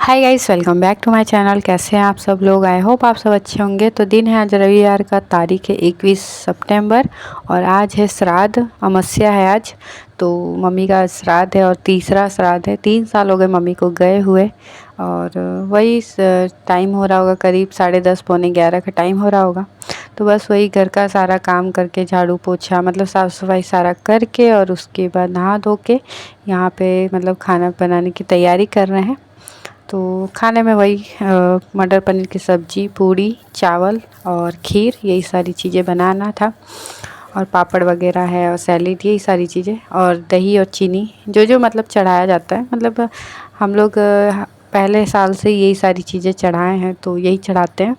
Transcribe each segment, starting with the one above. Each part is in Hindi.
Hi guys, welcome back to my channel. कैसे हैं आप सब लोग? आई होप आप सब अच्छे होंगे। तो दिन है आज रविवार का, तारीख है 21 सितंबर और आज है श्राद्ध, अमावस्या है आज। तो मम्मी का श्राद्ध है और तीसरा श्राद्ध है। 3 साल हो गए मम्मी को गए हुए और वही टाइम हो रहा होगा, करीब 10:30 पौने 11 का टाइम हो रहा होगा। तो बस वही घर का सारा काम करके, झाड़ू पोछा मतलब साफ़ सफाई सारा करके और उसके बाद नहा धो के यहाँ पे मतलब खाना बनाने की तैयारी कर रहे हैं। तो खाने में वही मटर पनीर की सब्ज़ी, पूड़ी, चावल और खीर, यही सारी चीज़ें बनाना था। और पापड़ वगैरह है और सैलेड, यही सारी चीज़ें और दही और चीनी, जो जो मतलब चढ़ाया जाता है। मतलब हम लोग पहले साल से यही सारी चीज़ें चढ़ाए हैं, तो यही चढ़ाते हैं।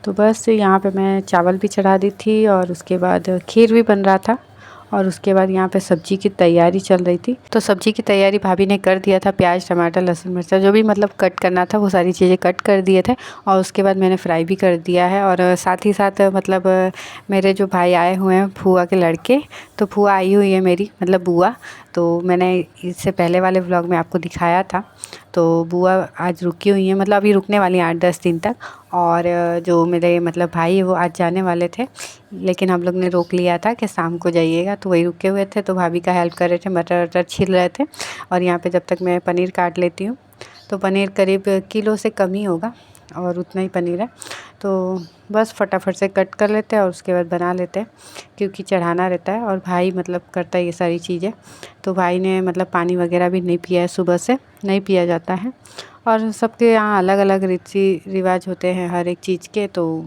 तो बस यहाँ पे मैं चावल भी चढ़ा दी थी और उसके बाद खीर भी बन रहा था और उसके बाद यहाँ पे सब्ज़ी की तैयारी चल रही थी। तो सब्ज़ी की तैयारी भाभी ने कर दिया था, प्याज, टमाटर, लहसुन, मिर्चा जो भी मतलब कट करना था वो सारी चीज़ें कट कर दिए थे और उसके बाद मैंने फ्राई भी कर दिया है। और साथ ही साथ मतलब मेरे जो भाई आए हुए हैं, फूआ के लड़के, तो फूआ आई हुई है मेरी, मतलब बुआ। तो मैंने इससे पहले वाले व्लॉग में आपको दिखाया था। तो बुआ आज रुकी हुई हैं, मतलब अभी रुकने वाली हैं 8-10 दिन तक। और जो मेरे मतलब भाई है वो आज जाने वाले थे, लेकिन हम लोग ने रोक लिया था कि शाम को जाइएगा, तो वही रुके हुए थे। तो भाभी का हेल्प कर रहे थे, मटर वटर छील रहे थे। और यहाँ पे जब तक मैं पनीर काट लेती हूँ। तो पनीर करीब किलो से कम ही होगा और उतना ही पनीर है। तो बस फटाफट से कट कर लेते हैं और उसके बाद बना लेते हैं, क्योंकि चढ़ाना रहता है और भाई मतलब करता है ये सारी चीज़ें। तो भाई ने मतलब पानी वगैरह भी नहीं पिया है, सुबह से नहीं पिया जाता है। और सबके यहाँ अलग अलग रीति रिवाज होते हैं हर एक चीज़ के। तो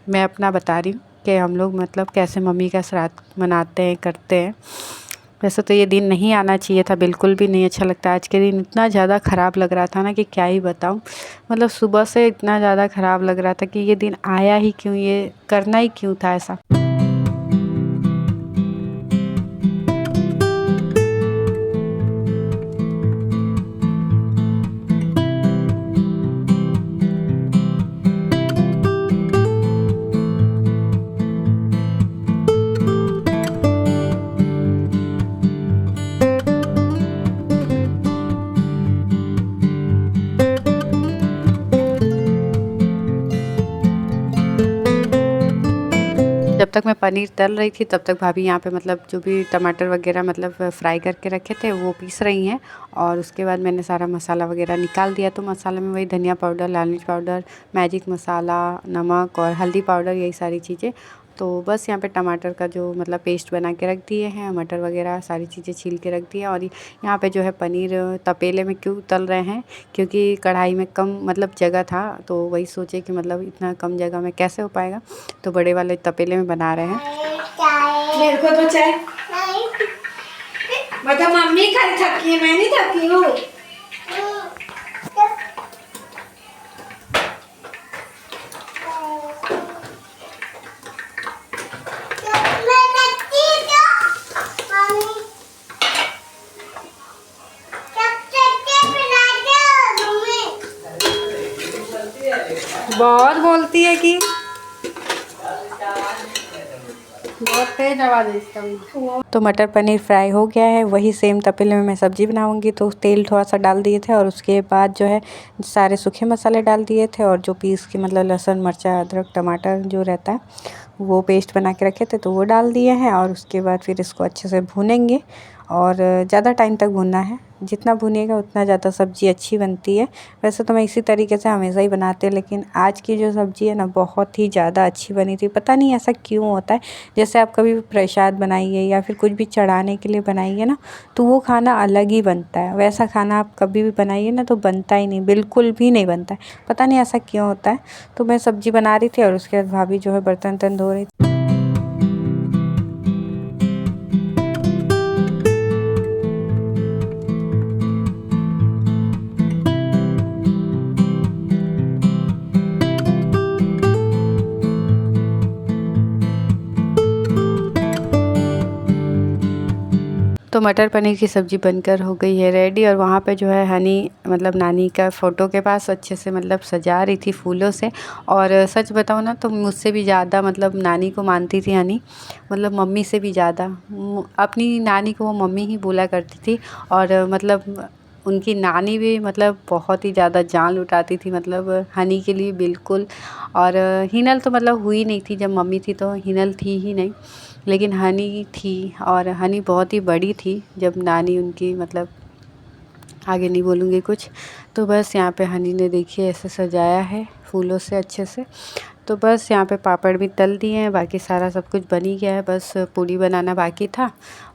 मैं अपना बता रही हूँ कि हम लोग मतलब कैसे मम्मी का श्राद्ध मनाते हैं, करते हैं। वैसे तो ये दिन नहीं आना चाहिए था, बिल्कुल भी नहीं अच्छा लगता। आज के दिन इतना ज़्यादा ख़राब लग रहा था ना कि क्या ही बताऊँ। मतलब सुबह से इतना ज़्यादा ख़राब लग रहा था कि ये दिन आया ही क्यों, ये करना ही क्यों था ऐसा। जब तक मैं पनीर तल रही थी तब तक भाभी यहाँ पे मतलब जो भी टमाटर वगैरह मतलब फ्राई करके रखे थे वो पीस रही हैं। और उसके बाद मैंने सारा मसाला वगैरह निकाल दिया। तो मसाले में वही धनिया पाउडर, लाल मिर्च पाउडर, मैजिक मसाला, नमक और हल्दी पाउडर, यही सारी चीज़ें। तो बस यहाँ पे टमाटर का जो मतलब पेस्ट बना के रख दिए हैं, मटर वगैरह सारी चीज़ें छील के रख दी है। और यहाँ पे जो है पनीर तपेले में क्यों तल रहे हैं, क्योंकि कढ़ाई में कम मतलब जगह था। तो वही सोचे कि मतलब इतना कम जगह में कैसे हो पाएगा, तो बड़े वाले तपेले में बना रहे हैं। मेरे को तो चाय मतलब मम्मी खाली थकी है, मैं नहीं थकी हूँ। बहुत बोलती है कि बहुत तेज आवाज़ है इसका भी। तो मटर पनीर फ्राई हो गया है, वही सेम तपेले में मैं सब्ज़ी बनाऊंगी। तो तेल थोड़ा सा डाल दिए थे और उसके बाद जो है सारे सूखे मसाले डाल दिए थे और जो पीस के मतलब लहसुन, मिर्चा, अदरक, टमाटर जो रहता है वो पेस्ट बना के रखे थे, तो वो डाल दिए हैं। और उसके बाद फिर इसको अच्छे से भूनेंगे और ज़्यादा टाइम तक भूनना है। जितना भुनिएगा उतना ज़्यादा सब्ज़ी अच्छी बनती है। वैसे तो मैं इसी तरीके से हमेशा ही बनाती हूँ, लेकिन आज की जो सब्ज़ी है ना बहुत ही ज़्यादा अच्छी बनी थी। पता नहीं ऐसा क्यों होता है। जैसे आप कभी भी प्रसाद बनाइए या फिर कुछ भी चढ़ाने के लिए बनाइए ना, तो वो खाना अलग ही बनता है। वैसा खाना आप कभी भी बनाइए ना तो बनता ही नहीं, बिल्कुल भी नहीं बनता है। पता नहीं ऐसा क्यों होता है। तो मैं सब्ज़ी बना रही थी और उसके बाद भाभी जो है बर्तन वर्तन धो रही थी। तो मटर पनीर की सब्ज़ी बनकर हो गई है रेडी। और वहाँ पे जो है हनी मतलब नानी का फ़ोटो के पास अच्छे से मतलब सजा रही थी फूलों से। और सच बताऊँ ना तो मुझसे भी ज़्यादा मतलब नानी को मानती थी हनी, मतलब मम्मी से भी ज़्यादा। अपनी नानी को वो मम्मी ही बोला करती थी। और मतलब उनकी नानी भी मतलब बहुत ही ज़्यादा जान लुटाती थी मतलब हनी के लिए बिल्कुल। और हिनल तो मतलब हुई नहीं थी, जब मम्मी थी तो हिनल थी ही नहीं, लेकिन हनी थी। और हनी बहुत ही बड़ी थी जब नानी उनकी मतलब, आगे नहीं बोलूँगी कुछ। तो बस यहाँ पे हनी ने देखिए ऐसे सजाया है फूलों से अच्छे से। तो बस यहाँ पे पापड़ भी तल दिए हैं, बाकी सारा सब कुछ बन ही गया है, बस पूड़ी बनाना बाकी था।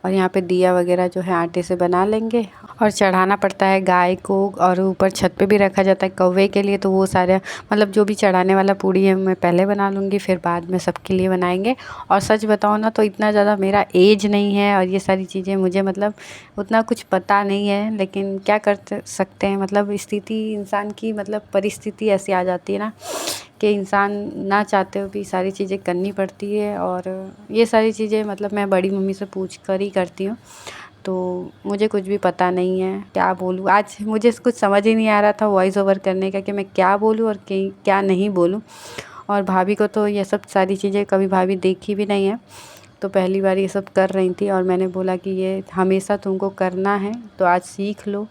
और यहाँ पे दिया वगैरह जो है आटे से बना लेंगे और चढ़ाना पड़ता है गाय को, और ऊपर छत पे भी रखा जाता है कौवे के लिए। तो वो सारे मतलब जो भी चढ़ाने वाला पूड़ी है मैं पहले बना लूँगी, फिर बाद में सबके लिए बनाएंगे। और सच बताऊँ ना तो इतना ज़्यादा मेरा एज नहीं है और ये सारी चीज़ें मुझे मतलब उतना कुछ पता नहीं है, लेकिन क्या कर सकते हैं, मतलब स्थिति इंसान की मतलब परिस्थिति ऐसी आ जाती है ना कि इंसान ना चाहते हो भी सारी चीज़ें करनी पड़ती है। और ये सारी चीज़ें मतलब मैं बड़ी मम्मी से पूछ कर ही करती हूँ, तो मुझे कुछ भी पता नहीं है क्या बोलूँ। आज मुझे कुछ समझ ही नहीं आ रहा था वॉइस ओवर करने का कि मैं क्या बोलूँ और क्या नहीं बोलूँ। और भाभी को तो ये सब सारी चीज़ें कभी भाभी देखी भी नहीं है, तो पहली बार ये सब कर रही थी और मैंने बोला कि ये हमेशा तुमको करना है तो आज सीख लो।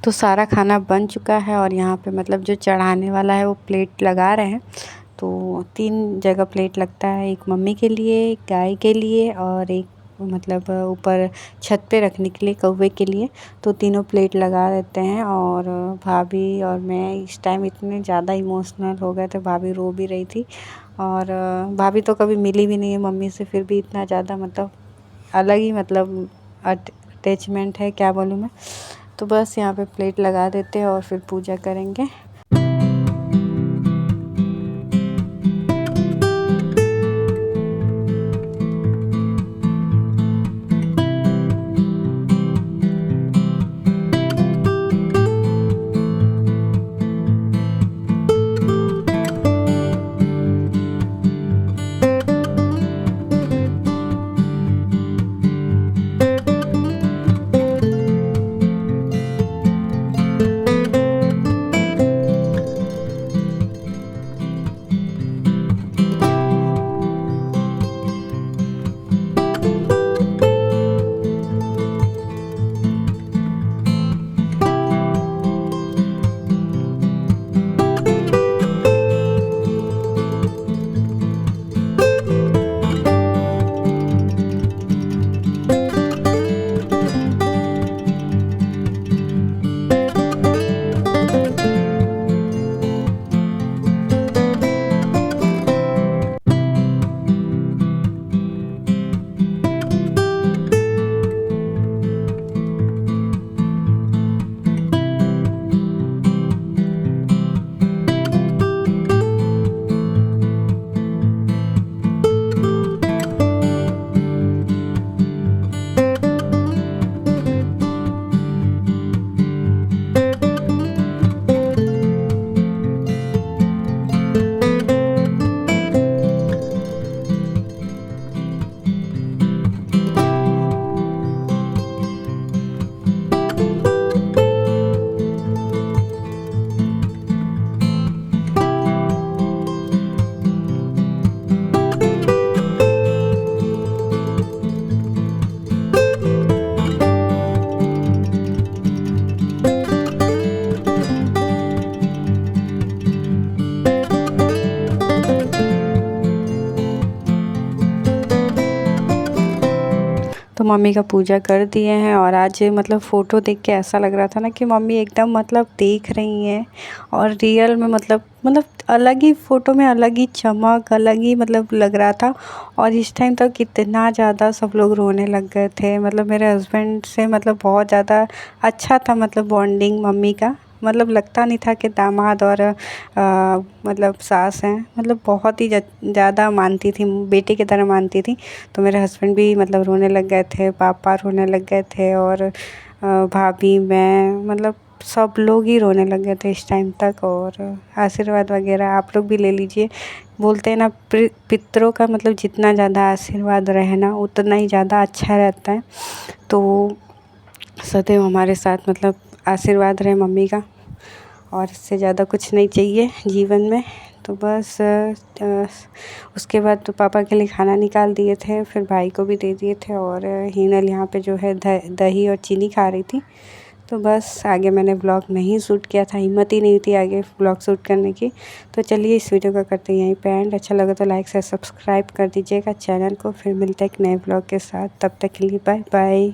तो सारा खाना बन चुका है और यहाँ पे मतलब जो चढ़ाने वाला है वो प्लेट लगा रहे हैं। तो 3 जगह प्लेट लगता है, एक मम्मी के लिए, एक गाय के लिए और एक मतलब ऊपर छत पे रखने के लिए कौवे के लिए। तो तीनों प्लेट लगा देते हैं। और भाभी और मैं इस टाइम इतने ज़्यादा इमोशनल हो गए थे, भाभी रो भी रही थी। और भाभी तो कभी मिली भी नहीं है मम्मी से, फिर भी इतना ज़्यादा मतलब अलग ही मतलब अटैचमेंट है, क्या बोलूँ मैं। तो बस यहाँ पे प्लेट लगा देते हैं और फिर पूजा करेंगे। तो मम्मी का पूजा कर दिए हैं। और आज मतलब फ़ोटो देख के ऐसा लग रहा था ना कि मम्मी एकदम मतलब देख रही हैं और रियल में मतलब अलग ही फ़ोटो में अलग ही चमक, अलग ही मतलब लग रहा था। और इस टाइम तो कितना ज़्यादा सब लोग रोने लग गए थे। मतलब मेरे हस्बैंड से मतलब बहुत ज़्यादा अच्छा था मतलब बॉन्डिंग मम्मी का। मतलब लगता नहीं था कि दामाद और मतलब सास हैं। मतलब बहुत ही ज़्यादा मानती थी, बेटे की तरह मानती थी। तो मेरे हस्बैंड भी मतलब रोने लग गए थे, पापा रोने लग गए थे और भाभी, मैं, मतलब सब लोग ही रोने लग गए थे इस टाइम तक। और आशीर्वाद वगैरह आप लोग भी ले लीजिए। बोलते हैं ना, पितरों का मतलब जितना ज़्यादा आशीर्वाद रहे ना उतना ही ज़्यादा अच्छा रहता है। तो सदैव हमारे साथ मतलब आशीर्वाद रहे मम्मी का, और इससे ज़्यादा कुछ नहीं चाहिए जीवन में। तो बस उसके बाद तो पापा के लिए खाना निकाल दिए थे, फिर भाई को भी दे दिए थे। और हिनल यहाँ पे जो है दही और चीनी खा रही थी। तो बस आगे मैंने ब्लॉग नहीं शूट किया था, हिम्मत ही नहीं थी आगे ब्लॉग शूट करने की। तो चलिए इस वीडियो का करते हैं यहीं पे एंड। अच्छा लगा तो लाइक से सब्सक्राइब कर दीजिएगा चैनल को। फिर मिलते हैं एक नए ब्लॉग के साथ, तब तक के लिए बाय बाय।